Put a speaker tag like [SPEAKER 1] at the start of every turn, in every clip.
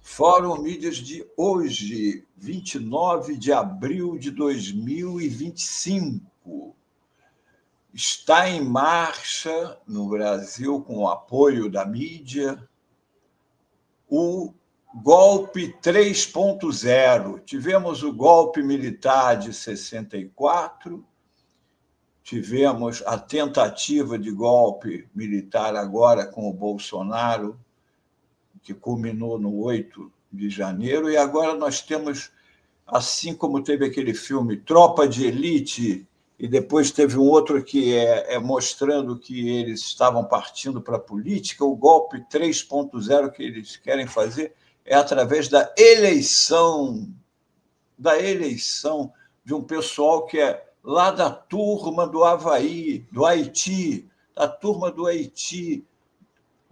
[SPEAKER 1] Fórum Mídias de hoje, 29 de abril de 2025. Está em marcha, no Brasil, com o apoio da mídia, o golpe 3.0. Tivemos o golpe militar de 64, tivemos a tentativa de golpe militar agora com o Bolsonaro, que culminou no 8 de janeiro, e agora nós temos, assim como teve aquele filme Tropa de Elite, e depois teve um outro que mostrando que eles estavam partindo para a política, o golpe 3.0 que eles querem fazer é através da eleição de um pessoal que é lá da turma do Havaí, do Haiti, da turma do Haiti,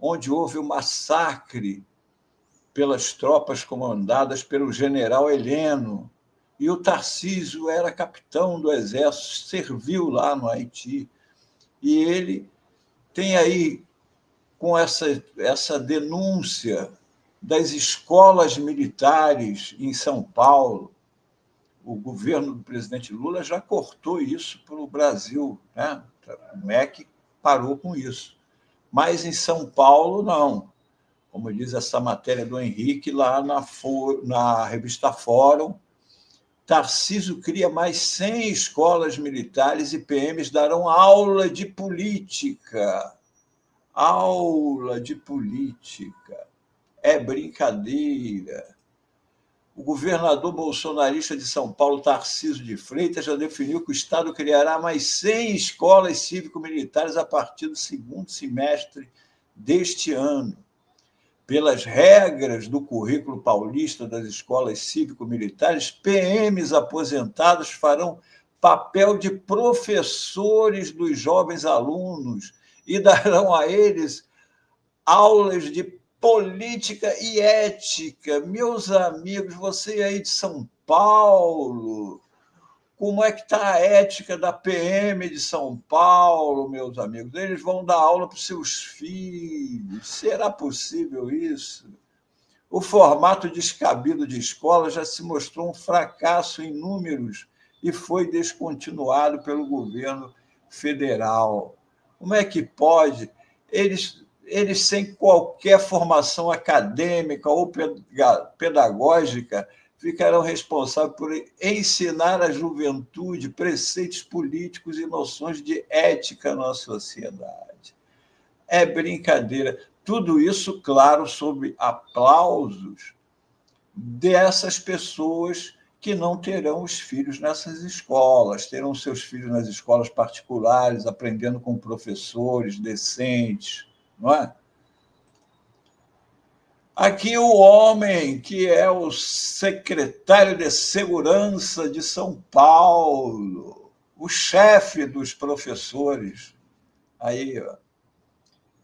[SPEAKER 1] onde houve o massacre pelas tropas comandadas pelo general Heleno. E o Tarcísio era capitão do Exército, serviu lá no Haiti. E ele tem aí, com essa denúncia das escolas militares em São Paulo, o governo do presidente Lula já cortou isso para o Brasil, né? O MEC parou com isso. Mas em São Paulo, não. Como diz essa matéria do Henrique lá na revista Fórum, Tarcísio cria mais 100 escolas militares e PMs darão aula de política. Aula de política. É brincadeira. O governador bolsonarista de São Paulo, Tarcísio de Freitas, já definiu que o Estado criará mais 100 escolas cívico-militares a partir do segundo semestre deste ano. Pelas regras do currículo paulista das escolas cívico-militares, PMs aposentados farão papel de professores dos jovens alunos e darão a eles aulas de política e ética. Meus amigos, você aí de São Paulo, como é que está a ética da PM de São Paulo, meus amigos? Eles vão dar aula para os seus filhos. Será possível isso? O formato descabido de escola já se mostrou um fracasso em números e foi descontinuado pelo governo federal. Como é que pode? Eles sem qualquer formação acadêmica ou pedagógica, ficarão responsáveis por ensinar à juventude preceitos políticos e noções de ética na sociedade. É brincadeira. Tudo isso, claro, sob aplausos dessas pessoas que não terão os filhos nessas escolas, terão seus filhos nas escolas particulares, aprendendo com professores decentes, não é? Aqui o homem que é o secretário de Segurança de São Paulo, o chefe dos professores. Aí, ó.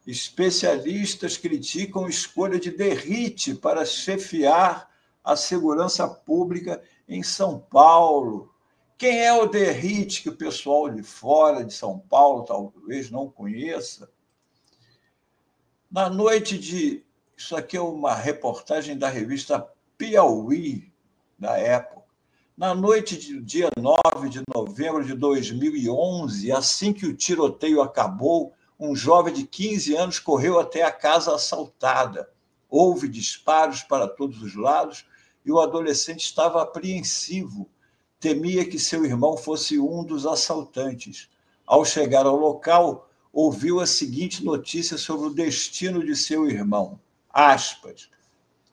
[SPEAKER 1] Especialistas criticam a escolha de Derrite para chefiar a segurança pública em São Paulo. Quem é o Derrite que o pessoal de fora de São Paulo talvez não conheça? Na noite de... Isso aqui é uma reportagem da revista Piauí, da época. Na noite do dia 9 de novembro de 2011, assim que o tiroteio acabou, um jovem de 15 anos correu até a casa assaltada. Houve disparos para todos os lados e o adolescente estava apreensivo. Temia que seu irmão fosse um dos assaltantes. Ao chegar ao local, ouviu a seguinte notícia sobre o destino de seu irmão. Aspas.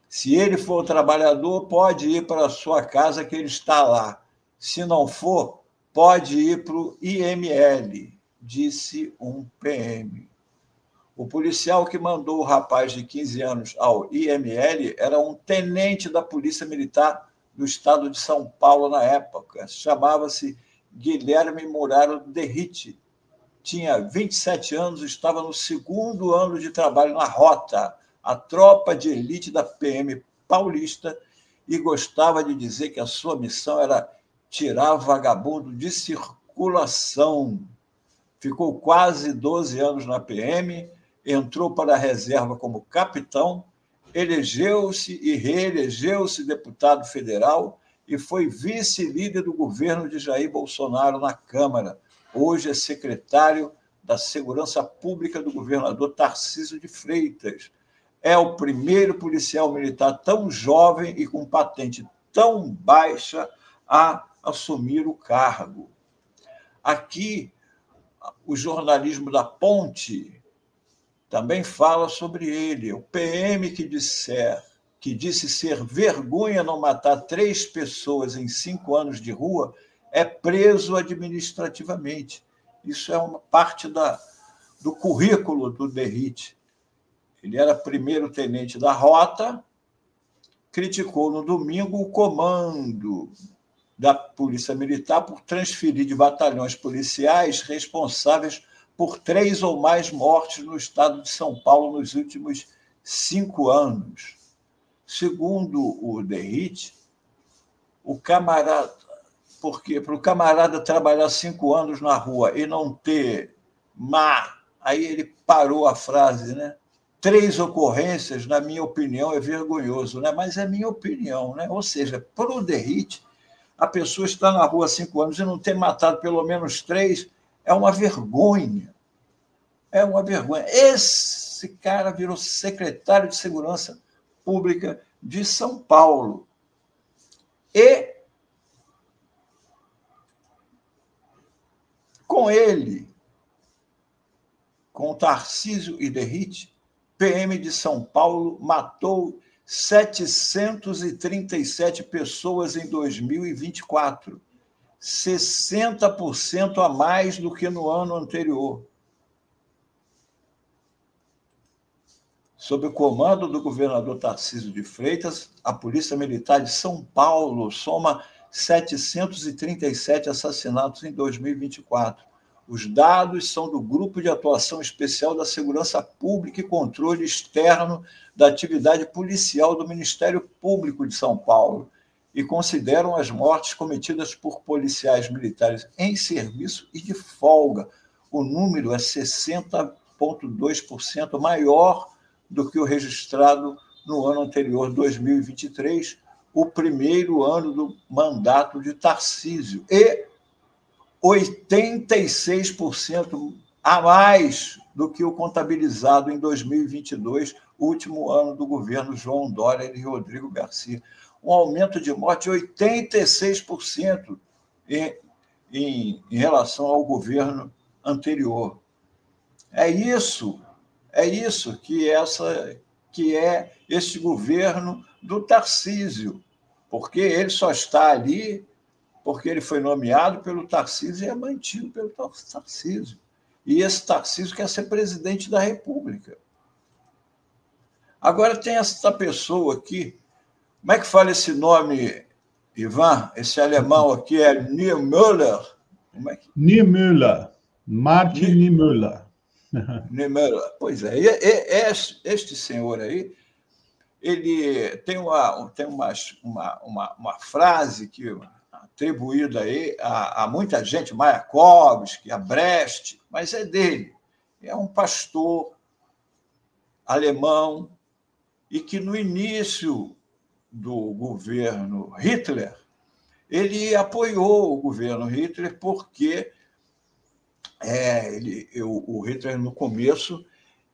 [SPEAKER 1] Se ele for trabalhador, pode ir para a sua casa que ele está lá. Se não for, pode ir para o IML, disse um PM. O policial que mandou o rapaz de 15 anos ao IML era um tenente da Polícia Militar do estado de São Paulo na época. Chamava-se Guilherme Muraro Derrite. Tinha 27 anos, estava no segundo ano de trabalho na Rota, a tropa de elite da PM paulista, e gostava de dizer que a sua missão era tirar vagabundo de circulação. Ficou quase 12 anos na PM, entrou para a reserva como capitão, elegeu-se e reelegeu-se deputado federal e foi vice-líder do governo de Jair Bolsonaro na Câmara. Hoje é secretário da Segurança Pública do governador Tarcísio de Freitas. É o primeiro policial militar tão jovem e com patente tão baixa a assumir o cargo. Aqui, o jornalismo da Ponte também fala sobre ele. O PM que disse ser vergonha não matar 3 pessoas em 5 anos de rua é preso administrativamente. Isso é uma parte do currículo do Derrite. Ele era primeiro-tenente da Rota, criticou no domingo o comando da Polícia Militar por transferir de batalhões policiais responsáveis por 3 ou mais mortes no estado de São Paulo nos últimos 5 anos. Segundo o Derrite, porque para o camarada trabalhar 5 anos na rua e não ter aí ele parou a frase, né? 3 ocorrências, na minha opinião, é vergonhoso, né? Mas é minha opinião, né? Ou seja, para o Derrite, a pessoa está na rua há 5 anos e não ter matado pelo menos 3 é uma vergonha. É uma vergonha. Esse cara virou secretário de Segurança Pública de São Paulo. E com ele, com Tarcísio e Derrite, PM de São Paulo matou 737 pessoas em 2024, 60% a mais do que no ano anterior. Sob o comando do governador Tarcísio de Freitas, a Polícia Militar de São Paulo soma 737 assassinatos em 2024. Os dados são do Grupo de Atuação Especial da Segurança Pública e Controle Externo da Atividade Policial do Ministério Público de São Paulo e consideram as mortes cometidas por policiais militares em serviço e de folga. O número é 60,2% maior do que o registrado no ano anterior, 2023, o primeiro ano do mandato de Tarcísio, e 86% a mais do que o contabilizado em 2022, último ano do governo João Dória e Rodrigo Garcia. Um aumento de morte de 86% em relação ao governo anterior. É isso que é este governo do Tarcísio, porque ele só está ali porque ele foi nomeado pelo Tarcísio e é mantido pelo Tarcísio. E esse Tarcísio quer ser presidente da República. Agora tem essa pessoa aqui, como é que fala esse nome, Ivan? Esse alemão aqui é Niemöller? Como é que...
[SPEAKER 2] Niemöller, Martin Niemöller.
[SPEAKER 1] Niemöller, pois é. Este senhor aí, ele tem uma frase que atribuída aí a muita gente, Mayakovsky, a Brecht, mas é dele. É um pastor alemão e que, no início do governo Hitler, ele apoiou o governo Hitler porque o Hitler, no começo,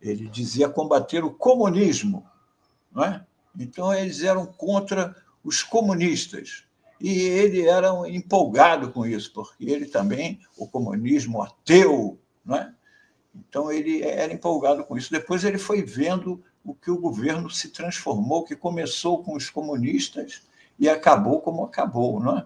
[SPEAKER 1] ele dizia combater o comunismo, não é? Então, eles eram contra os comunistas. E ele era empolgado com isso, porque ele também, o comunismo ateu, não é? Então, ele era empolgado com isso. Depois, ele foi vendo o que o governo se transformou, que começou com os comunistas e acabou como acabou, não é?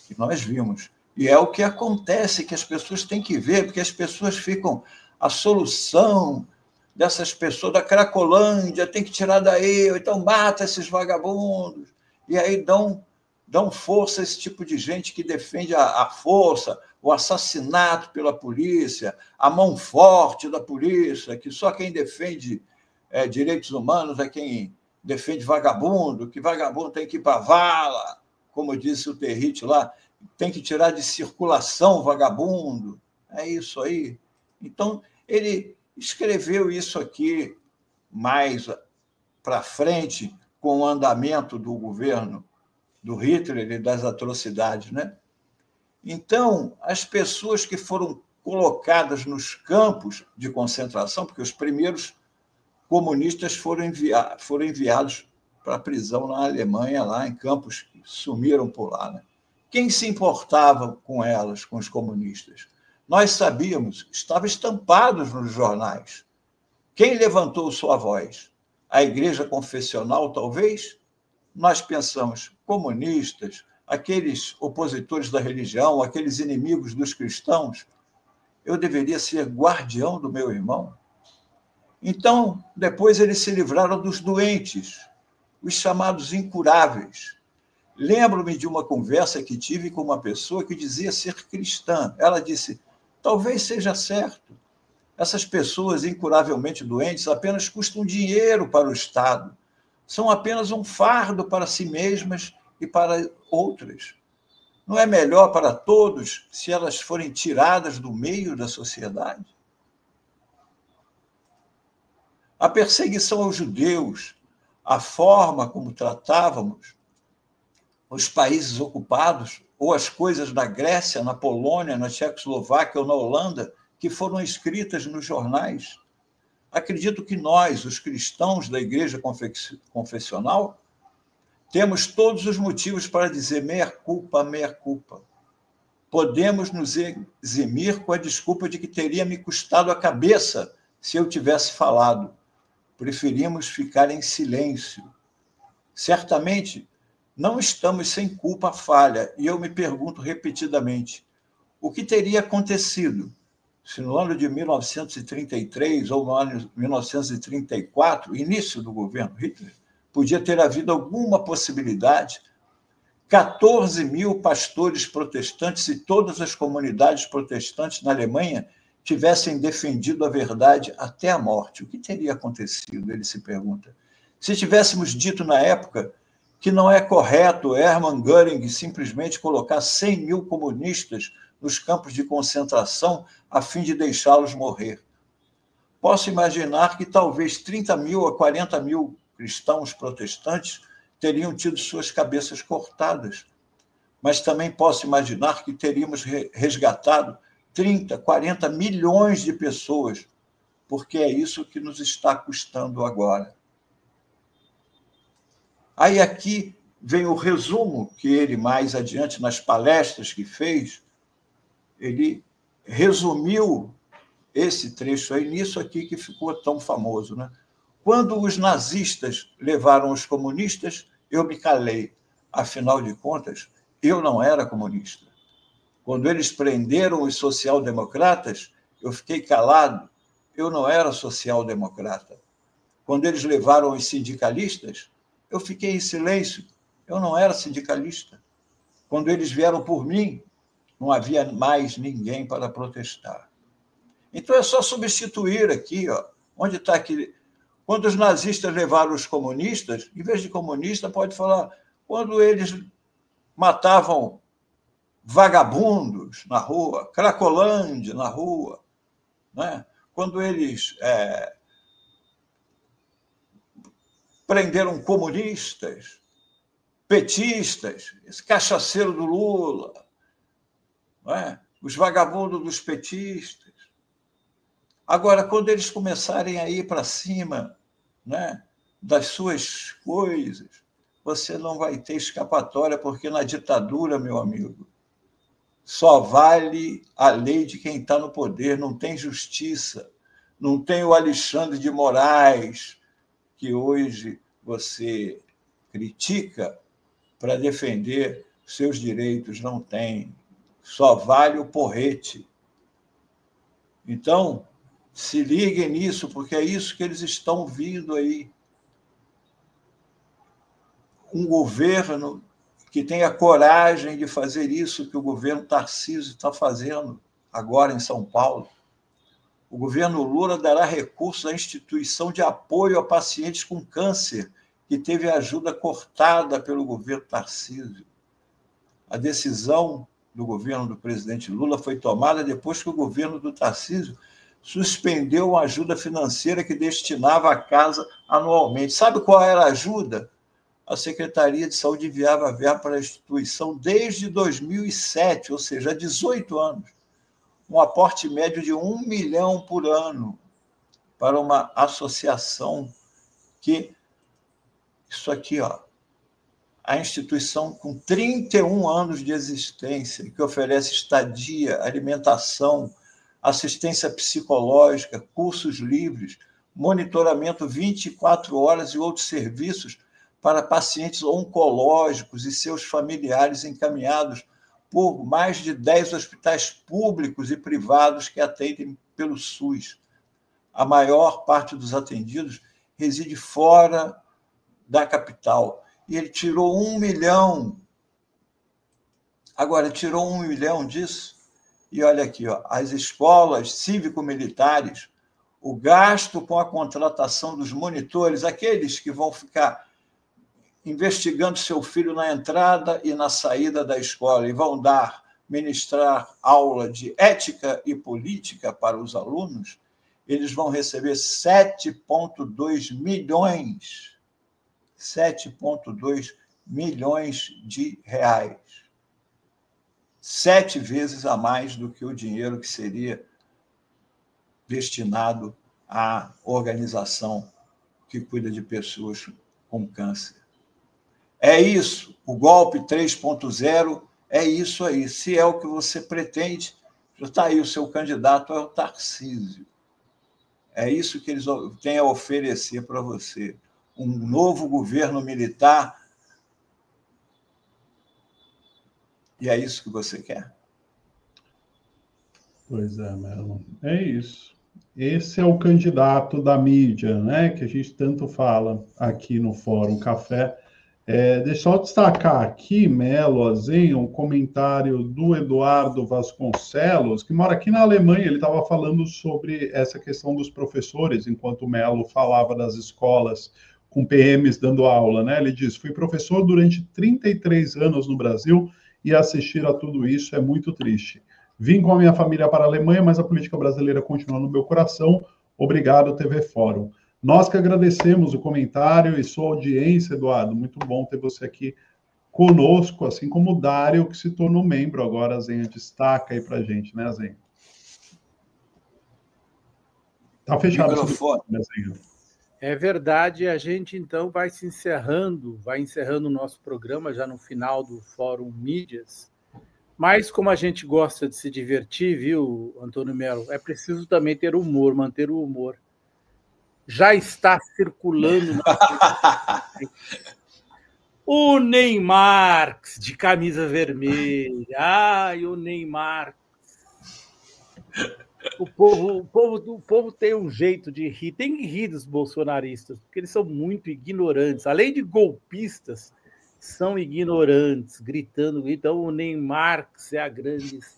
[SPEAKER 1] Que nós vimos. E é o que acontece, que as pessoas têm que ver, porque as pessoas ficam... A solução dessas pessoas da Cracolândia tem que tirar daí, ou então mata esses vagabundos. E aí dão força a esse tipo de gente que defende a força, o assassinato pela polícia, a mão forte da polícia, que só quem defende direitos humanos é quem defende vagabundo, que vagabundo tem que ir para a vala, como disse o Derrite lá, tem que tirar de circulação vagabundo. É isso aí. Então, ele escreveu isso aqui mais para frente com o andamento do governo do Hitler e das atrocidades, né? Então, as pessoas que foram colocadas nos campos de concentração, porque os primeiros comunistas foram enviados para a prisão na Alemanha, lá em campos que sumiram por lá, né? Quem se importava com elas, com os comunistas? Nós sabíamos, estava estampado nos jornais. Quem levantou sua voz? A igreja confessional, talvez? Nós pensamos, comunistas, aqueles opositores da religião, aqueles inimigos dos cristãos, eu deveria ser guardião do meu irmão? Então, depois eles se livraram dos doentes, os chamados incuráveis. Lembro-me de uma conversa que tive com uma pessoa que dizia ser cristã. Ela disse, talvez seja certo. Essas pessoas incuravelmente doentes apenas custam dinheiro para o Estado. São apenas um fardo para si mesmas e para outras. Não é melhor para todos se elas forem tiradas do meio da sociedade? A perseguição aos judeus, a forma como tratávamos os países ocupados, ou as coisas na Grécia, na Polônia, na Tchecoslováquia ou na Holanda, que foram escritas nos jornais. Acredito que nós, os cristãos da igreja confessional, temos todos os motivos para dizer mea culpa, mea culpa. Podemos nos eximir com a desculpa de que teria me custado a cabeça se eu tivesse falado. Preferimos ficar em silêncio. Certamente, não estamos sem culpa falha, e eu me pergunto repetidamente, o que teria acontecido se no ano de 1933 ou no ano de 1934, início do governo Hitler, podia ter havido alguma possibilidade? 14 mil pastores protestantes e todas as comunidades protestantes na Alemanha tivessem defendido a verdade até a morte. O que teria acontecido? Ele se pergunta. Se tivéssemos dito na época que não é correto Hermann Göring simplesmente colocar 100 mil comunistas nos campos de concentração a fim de deixá-los morrer. Posso imaginar que talvez 30 mil a 40 mil cristãos protestantes teriam tido suas cabeças cortadas, mas também posso imaginar que teríamos resgatado 30, 40 milhões de pessoas, porque é isso que nos está custando agora. Aí aqui vem o resumo que ele, mais adiante, nas palestras que fez, ele resumiu esse trecho aí, nisso aqui que ficou tão famoso, né? Quando os nazistas levaram os comunistas, eu me calei. Afinal de contas, eu não era comunista. Quando eles prenderam os social-democratas, eu fiquei calado. Eu não era social-democrata. Quando eles levaram os sindicalistas, eu fiquei em silêncio. Eu não era sindicalista. Quando eles vieram por mim, não havia mais ninguém para protestar. Então é só substituir aqui, ó, onde está aqui. Quando os nazistas levaram os comunistas, em vez de comunista, pode falar, quando eles matavam vagabundos na rua, Cracolândia na rua, né? Quando eles prenderam comunistas, petistas, esse cachaceiro do Lula, né? Os vagabundos dos petistas. Agora, quando eles começarem a ir para cima, né, das suas coisas, você não vai ter escapatória, porque na ditadura, meu amigo, só vale a lei de quem está no poder, não tem justiça, não tem o Alexandre de Moraes, que hoje você critica para defender seus direitos, não tem. Só vale o porrete. Então, se liguem nisso, porque é isso que eles estão vindo aí. Um governo que tenha coragem de fazer isso que o governo Tarcísio está fazendo agora em São Paulo. O governo Lula dará recursos à instituição de apoio a pacientes com câncer, que teve ajuda cortada pelo governo Tarcísio. A decisão do governo do presidente Lula foi tomada depois que o governo do Tarcísio suspendeu a ajuda financeira que destinava à casa anualmente. Sabe qual era a ajuda? A Secretaria de Saúde enviava verba para a instituição desde 2007, ou seja, há 18 anos. Um aporte médio de 1 milhão por ano para uma associação que... Isso aqui, ó, a instituição com 31 anos de existência, que oferece estadia, alimentação, assistência psicológica, cursos livres, monitoramento 24 horas e outros serviços para pacientes oncológicos e seus familiares encaminhados por mais de 10 hospitais públicos e privados que atendem pelo SUS. A maior parte dos atendidos reside fora da capital. E ele tirou 1 milhão. Agora, tirou 1 milhão disso. E olha aqui, ó, as escolas cívico-militares, o gasto com a contratação dos monitores, aqueles que vão ficar investigando seu filho na entrada e na saída da escola e vão ministrar aula de ética e política para os alunos, eles vão receber 7,2 milhões. 7,2 milhões de reais. 7 vezes a mais do que o dinheiro que seria destinado à organização que cuida de pessoas com câncer. É isso, o golpe 3.0 é isso aí. Se é o que você pretende, já está aí, o seu candidato é o Tarcísio. É isso que eles têm a oferecer para você. Um novo governo militar. E é isso que você quer?
[SPEAKER 2] Pois é, Melo. É isso. Esse é o candidato da mídia, né? Que a gente tanto fala aqui no Fórum Café. Deixa eu destacar aqui, Melo, Azen, um comentário do Eduardo Vasconcelos, que mora aqui na Alemanha. Ele estava falando sobre essa questão dos professores, enquanto o Melo falava das escolas com PMs dando aula, né? Ele diz: fui professor durante 33 anos no Brasil e assistir a tudo isso é muito triste. Vim com a minha família para a Alemanha, mas a política brasileira continua no meu coração. Obrigado, TV Fórum. Nós que agradecemos o comentário e sua audiência, Eduardo. Muito bom ter você aqui conosco, assim como o Dário, que se tornou membro agora. A Zenha destaca aí para a gente, né, Zenha? Está fechado o microfone, Zenha.
[SPEAKER 3] É verdade, a gente então vai encerrando o nosso programa já no final do Fórum Mídias. Mas como a gente gosta de se divertir, viu, Antônio Melo, é preciso também ter humor, manter o humor. Já está circulando o Neymar de camisa vermelha. Ai, o Neymar. O povo tem um jeito de rir. Tem que rir dos bolsonaristas, porque eles são muito ignorantes. Além de golpistas, são ignorantes, gritando. Então, o Neymar é a grande estrela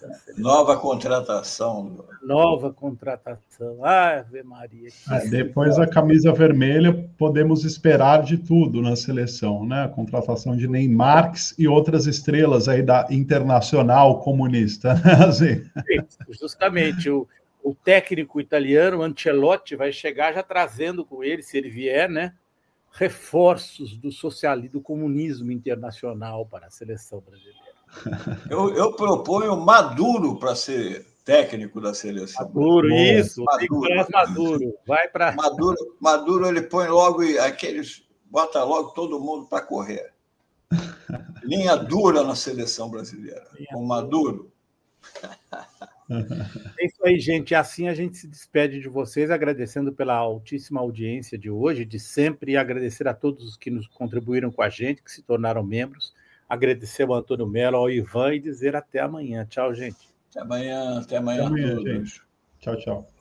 [SPEAKER 3] da seleção.
[SPEAKER 1] Nova contratação.
[SPEAKER 3] Nova contratação. Ave Maria.
[SPEAKER 2] Depois da camisa vermelha, podemos esperar de tudo na seleção, né? A contratação de Neymar e outras estrelas aí da Internacional Comunista. Assim.
[SPEAKER 3] Justamente. O técnico italiano, Ancelotti, vai chegar já trazendo com ele, se ele vier, né? Reforços do socialismo, do comunismo internacional para a seleção brasileira.
[SPEAKER 1] Eu proponho Maduro para ser técnico da seleção.
[SPEAKER 3] Maduro, isso. Maduro. Vai para
[SPEAKER 1] Maduro, ele põe logo aqueles, bota logo todo mundo para correr. Linha dura na seleção brasileira. Com Maduro.
[SPEAKER 3] É isso aí, gente. Assim a gente se despede de vocês, agradecendo pela altíssima audiência de hoje, de sempre, e agradecer a todos os que nos contribuíram com a gente, que se tornaram membros. Agradecer ao Antônio Melo, ao Ivan e dizer até amanhã. Tchau, gente.
[SPEAKER 1] Até amanhã a todos.
[SPEAKER 2] Gente. Tchau, tchau.